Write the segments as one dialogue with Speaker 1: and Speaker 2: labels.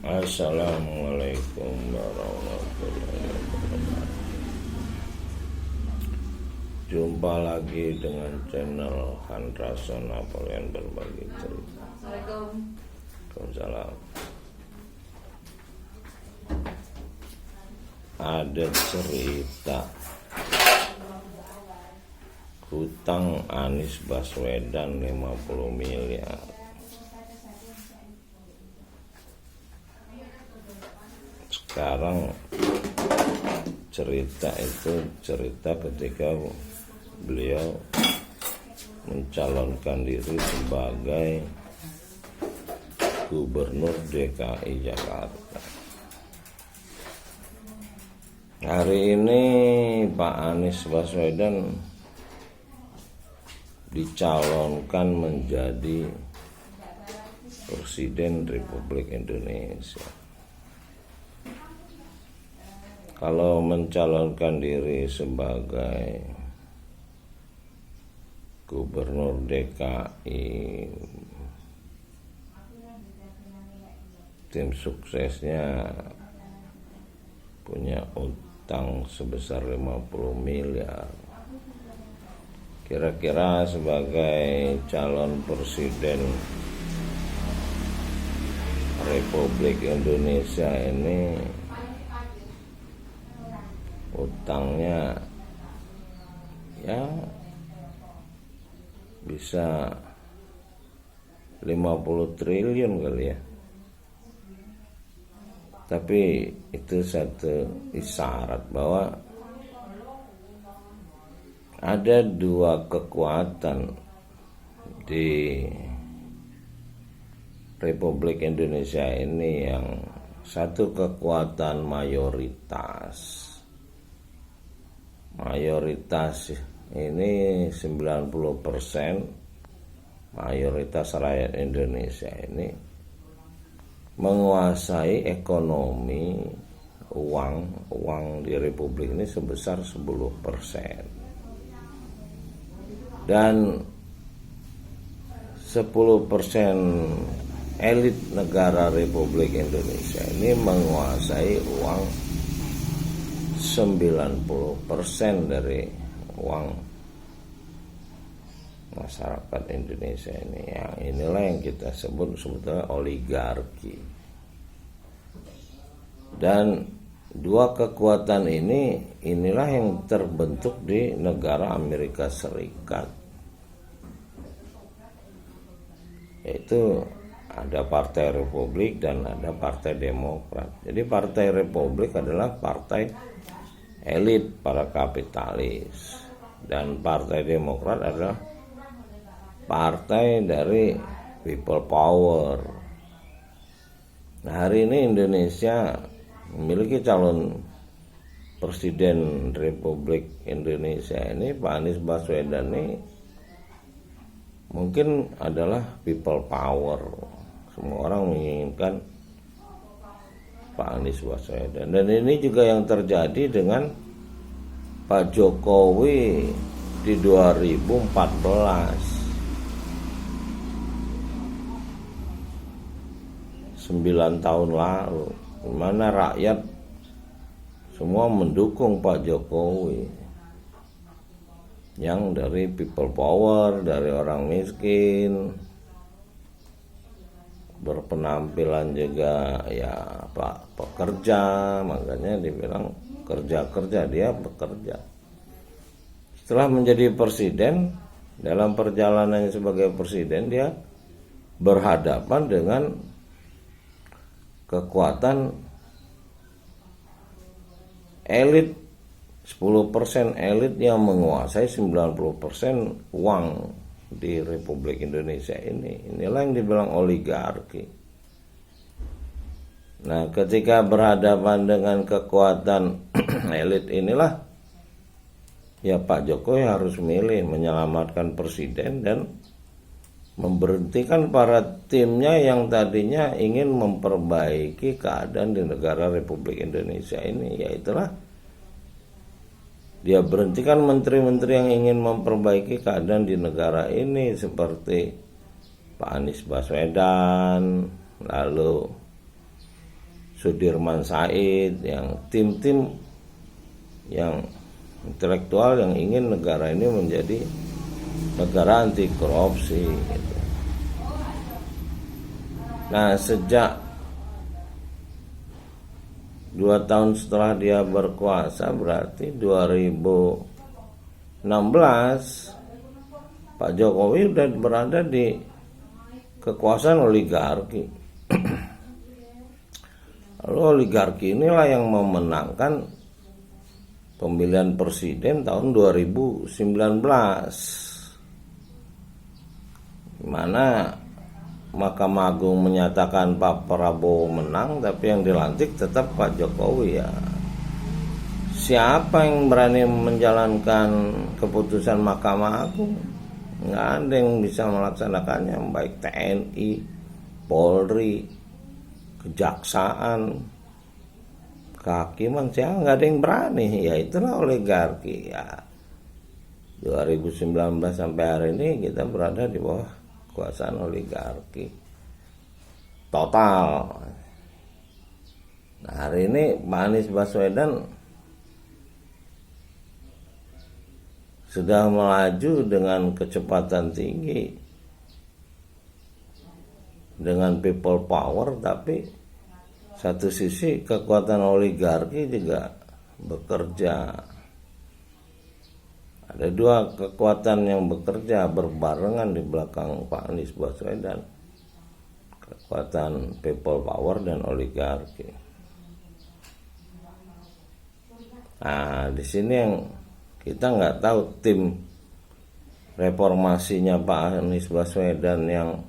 Speaker 1: Assalamualaikum warahmatullahi wabarakatuh. Jumpa lagi dengan channel Handrasa Napoleon Berbagi Cerita. Waalaikumsalam. Ada cerita hutang Anies Baswedan 50 miliar. Sekarang cerita ketika beliau mencalonkan diri sebagai Gubernur DKI Jakarta. Hari ini Pak Anies Baswedan dicalonkan menjadi Presiden Republik Indonesia. Kalau mencalonkan diri sebagai Gubernur DKI, tim suksesnya punya utang sebesar 50 miliar. Kira-kira sebagai calon Presiden Republik Indonesia ini utangnya ya bisa 50 triliun kali ya. Tapi itu satu isyarat bahwa ada dua kekuatan di Republik Indonesia ini, yang satu kekuatan mayoritas ini 90%, mayoritas rakyat Indonesia ini menguasai ekonomi uang di Republik ini sebesar 10%, dan 10% elit negara Republik Indonesia ini menguasai uang 90% dari uang masyarakat Indonesia ini. Yang inilah yang kita sebut sebetulnya oligarki. Dan dua kekuatan inilah yang terbentuk di negara Amerika Serikat, yaitu ada Partai Republik dan ada Partai Demokrat. Jadi Partai Republik adalah partai elit, para kapitalis, dan Partai Demokrat adalah partai dari people power. Nah, hari ini Indonesia memiliki calon Presiden Republik Indonesia ini, Pak Anies Baswedan ini mungkin adalah people power. Semua orang menginginkan Pak Anies Baswedan. Dan ini juga yang terjadi dengan Pak Jokowi di 2014. 9 tahun lalu, di mana rakyat semua mendukung Pak Jokowi, yang dari people power, dari orang miskin, berpenampilan juga ya Pak pekerja, makanya dibilang kerja, dia bekerja. Setelah menjadi presiden, dalam perjalanannya sebagai presiden dia berhadapan dengan kekuatan elit, 10% elit yang menguasai 90% uang di Republik Indonesia ini. Inilah yang dibilang oligarki. Nah, ketika berhadapan dengan kekuatan elit inilah ya Pak Jokowi harus milih menyelamatkan presiden dan memberhentikan para timnya yang tadinya ingin memperbaiki keadaan di negara Republik Indonesia ini. Yaitulah dia berhentikan menteri-menteri yang ingin memperbaiki keadaan di negara ini, seperti Pak Anies Baswedan, lalu Sudirman Said, yang tim-tim yang intelektual yang ingin negara ini menjadi negara anti korupsi gitu. Nah, sejak 2 tahun setelah dia berkuasa, berarti 2016, Pak Jokowi udah berada di kekuasaan oligarki. Lalu oligarki inilah yang memenangkan pemilihan presiden tahun 2019, di mana Mahkamah Agung menyatakan Pak Prabowo menang, tapi yang dilantik tetap Pak Jokowi ya. Siapa yang berani menjalankan keputusan Mahkamah Agung? Nggak ada yang bisa melaksanakannya, baik TNI, Polri, Kejaksaan, kehakiman, siapa nggak ada yang berani. Ya itulah oligarki ya. 2019 sampai hari ini kita berada di bawah kekuasaan oligarki total. Nah, hari ini Pak Anies Baswedan sudah melaju dengan kecepatan tinggi, dengan people power, tapi satu sisi kekuatan oligarki juga bekerja. Ada 2 kekuatan yang bekerja berbarengan di belakang Pak Anies Baswedan, kekuatan people power dan oligarki. Nah, di sini yang kita nggak tahu tim reformasinya Pak Anies Baswedan yang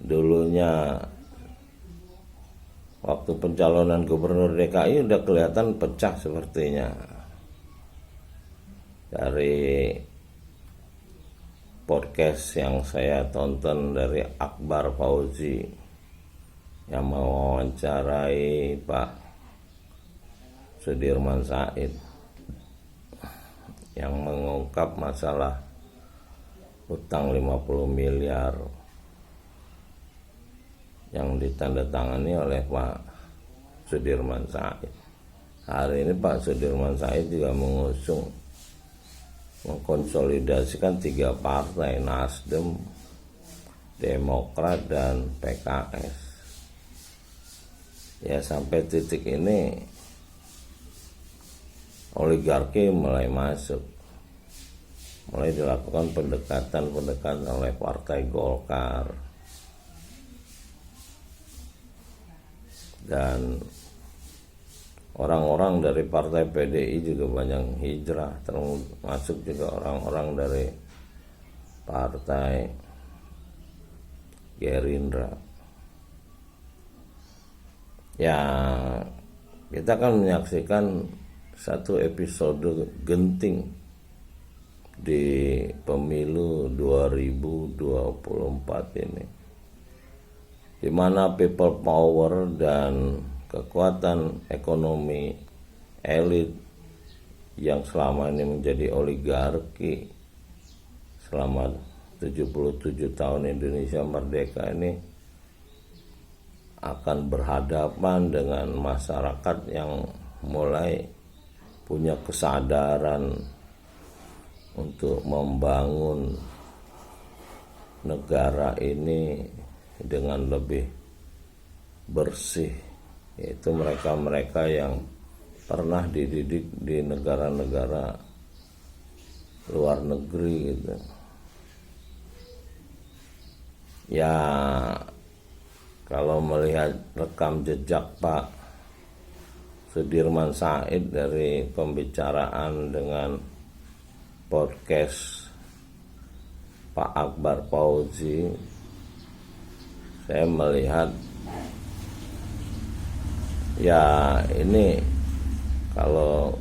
Speaker 1: dulunya waktu pencalonan gubernur DKI udah kelihatan pecah sepertinya. Dari podcast yang saya tonton dari Akbar Fauzi yang mewawancarai Pak Sudirman Said, yang mengungkap masalah utang 50 miliar yang ditandatangani oleh Pak Sudirman Said. Hari ini Pak Sudirman Said juga mengkonsolidasikan 3 partai, Nasdem, Demokrat, dan PKS. Ya, sampai titik ini oligarki mulai masuk, mulai dilakukan pendekatan oleh Partai Golkar, dan orang-orang dari Partai PDI juga banyak hijrah, termasuk juga orang-orang dari Partai Gerindra. Ya, kita akan menyaksikan satu episode genting di pemilu 2024 ini, di mana people power dan kekuatan ekonomi elit yang selama ini menjadi oligarki selama 77 tahun Indonesia merdeka ini akan berhadapan dengan masyarakat yang mulai punya kesadaran untuk membangun negara ini dengan lebih bersih, yaitu mereka-mereka yang pernah dididik di negara-negara luar negeri gitu. Ya, kalau melihat rekam jejak Pak Sudirman Said dari pembicaraan dengan podcast Pak Akbar Fauzi, saya melihat ya ini kalau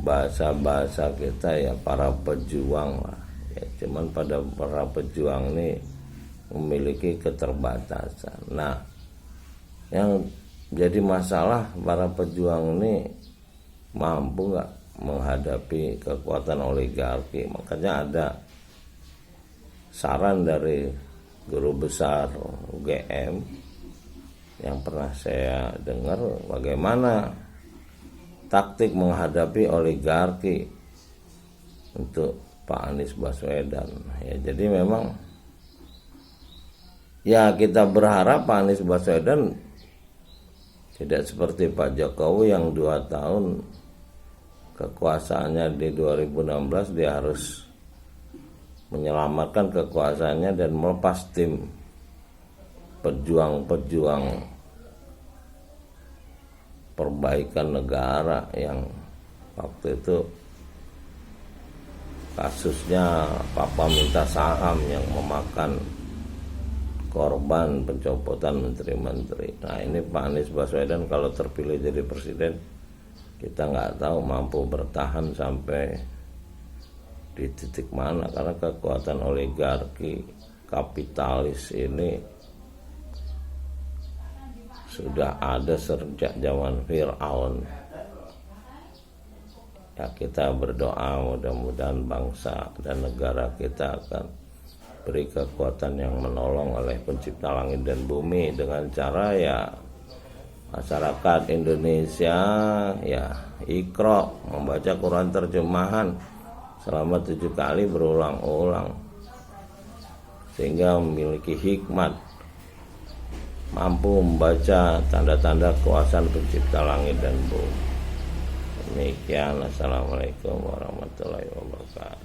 Speaker 1: bahasa-bahasa kita ya para pejuang lah ya, cuman pada para pejuang ini memiliki keterbatasan. Nah, yang jadi masalah para pejuang ini mampu nggak menghadapi kekuatan oligarki. Makanya ada saran dari guru besar UGM yang pernah saya dengar bagaimana taktik menghadapi oligarki untuk Pak Anies Baswedan. Ya, jadi memang ya kita berharap Pak Anies Baswedan tidak seperti Pak Jokowi yang 2 tahun kekuasaannya di 2016 dia harus menyelamatkan kekuasaannya dan melepas tim pejuang-pejuang perbaikan negara yang waktu itu kasusnya Papa minta saham yang memakan korban pencopotan menteri-menteri. Nah ini Pak Anies Baswedan kalau terpilih jadi presiden, kita nggak tahu mampu bertahan sampai di titik mana, karena kekuatan oligarki kapitalis ini sudah ada sejak zaman Fir'aun. Ya kita berdoa mudah-mudahan bangsa dan negara kita akan beri kekuatan yang menolong oleh pencipta langit dan bumi dengan cara ya masyarakat Indonesia ya Iqra, membaca Quran terjemahan selama 7 kali berulang-ulang sehingga memiliki hikmat, mampu membaca tanda-tanda kekuasaan pencipta langit dan bumi. Demikian, assalamualaikum warahmatullahi wabarakatuh.